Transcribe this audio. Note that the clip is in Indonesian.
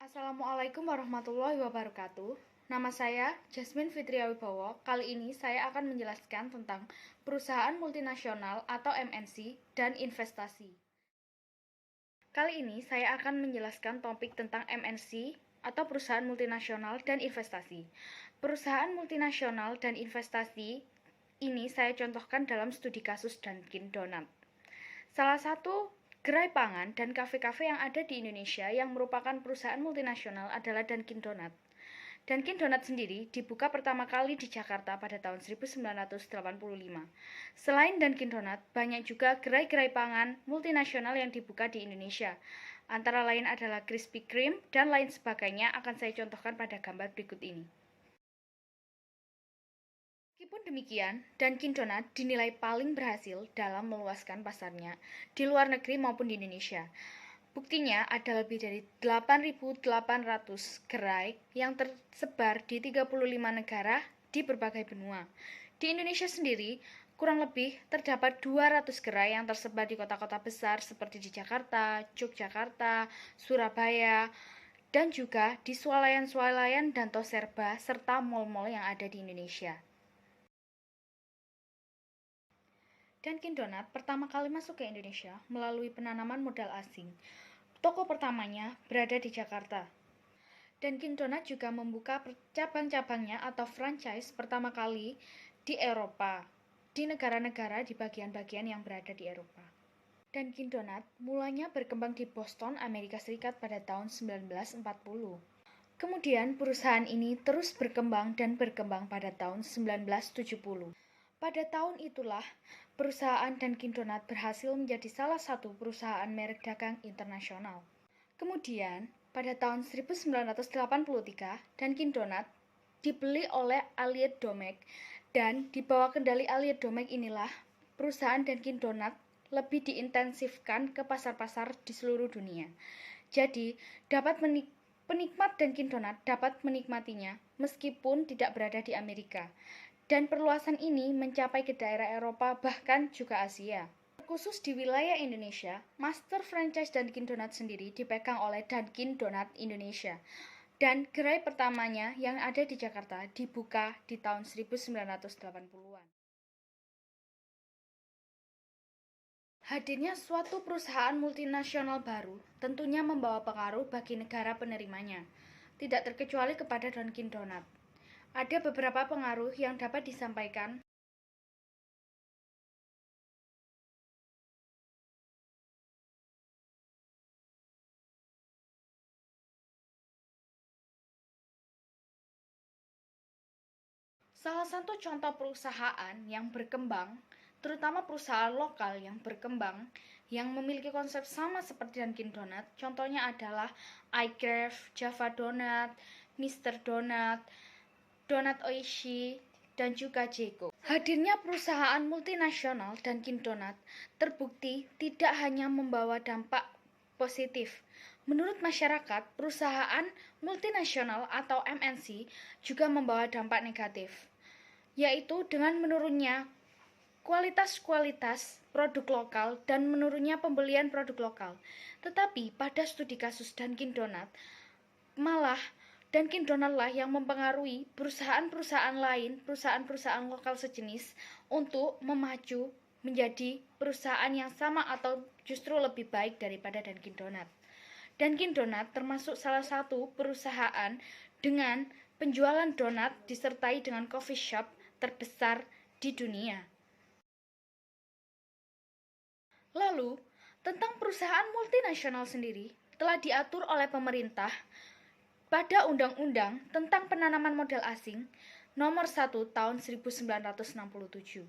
Assalamualaikum warahmatullahi wabarakatuh. Nama saya Jasmine Fitria Wibowo. Kali ini saya akan menjelaskan tentang perusahaan multinasional atau MNC dan investasi. Kali ini saya akan menjelaskan topik tentang MNC atau perusahaan multinasional dan investasi. Perusahaan multinasional dan investasi ini saya contohkan dalam studi kasus Dunkin Donuts. Salah satu gerai pangan dan kafe-kafe yang ada di Indonesia yang merupakan perusahaan multinasional adalah Dunkin Donuts. Dunkin Donuts sendiri dibuka pertama kali di Jakarta pada tahun 1985. Selain Dunkin Donuts, banyak juga gerai-gerai pangan multinasional yang dibuka di Indonesia. Antara lain adalah Krispy Kreme dan lain sebagainya akan saya contohkan pada gambar berikut ini. Meskipun demikian, Dunkin Donuts dinilai paling berhasil dalam meluaskan pasarnya di luar negeri maupun di Indonesia. Buktinya ada lebih dari 8.800 gerai yang tersebar di 35 negara di berbagai benua. Di Indonesia sendiri, kurang lebih terdapat 200 gerai yang tersebar di kota-kota besar seperti di Jakarta, Yogyakarta, Surabaya, dan juga di swalayan-swalayan dan Toserba serta mal-mal yang ada di Indonesia. Dunkin Donuts pertama kali masuk ke Indonesia melalui penanaman modal asing. Toko pertamanya berada di Jakarta. Dunkin Donuts juga membuka cabang-cabangnya atau franchise pertama kali di Eropa, di negara-negara di bagian-bagian yang berada di Eropa. Dunkin Donuts mulanya berkembang di Boston, Amerika Serikat pada tahun 1940. Kemudian perusahaan ini terus berkembang dan berkembang pada tahun 1970. Pada tahun itulah, perusahaan Dunkin Donuts berhasil menjadi salah satu perusahaan merek dagang internasional. Kemudian, pada tahun 1983, Dunkin Donuts dibeli oleh Allied Domecq dan di bawah kendali Allied Domecq inilah perusahaan Dunkin Donuts lebih diintensifkan ke pasar-pasar di seluruh dunia. Jadi, penikmat Dunkin Donuts dapat menikmatinya meskipun tidak berada di Amerika. Dan perluasan ini mencapai ke daerah Eropa bahkan juga Asia. Khusus di wilayah Indonesia, master franchise Dunkin Donuts sendiri dipegang oleh Dunkin Donuts Indonesia. Dan gerai pertamanya yang ada di Jakarta dibuka di tahun 1980-an. Hadirnya suatu perusahaan multinasional baru tentunya membawa pengaruh bagi negara penerimanya, tidak terkecuali kepada Dunkin Donuts. Ada beberapa pengaruh yang dapat disampaikan. Salah satu contoh perusahaan yang berkembang, terutama perusahaan lokal yang berkembang, yang memiliki konsep sama seperti Dunkin Donuts, contohnya adalah iCraft, Java Donut, Mr. Donut, Donut Oishi, dan juga Jeko. Hadirnya perusahaan multinasional Dunkin Donuts terbukti tidak hanya membawa dampak positif. Menurut masyarakat, perusahaan multinasional atau MNC juga membawa dampak negatif, yaitu dengan menurunnya kualitas produk lokal dan menurunnya pembelian produk lokal. Tetapi pada studi kasus Dunkin Donuts, malah Dunkin Donuts lah yang mempengaruhi perusahaan-perusahaan lain, perusahaan-perusahaan lokal sejenis untuk memaju menjadi perusahaan yang sama atau justru lebih baik daripada Dunkin Donuts. Dunkin Donuts termasuk salah satu perusahaan dengan penjualan donat disertai dengan coffee shop terbesar di dunia. Lalu, tentang perusahaan multinasional sendiri telah diatur oleh pemerintah pada Undang-Undang tentang Penanaman Modal Asing Nomor 1 Tahun 1967.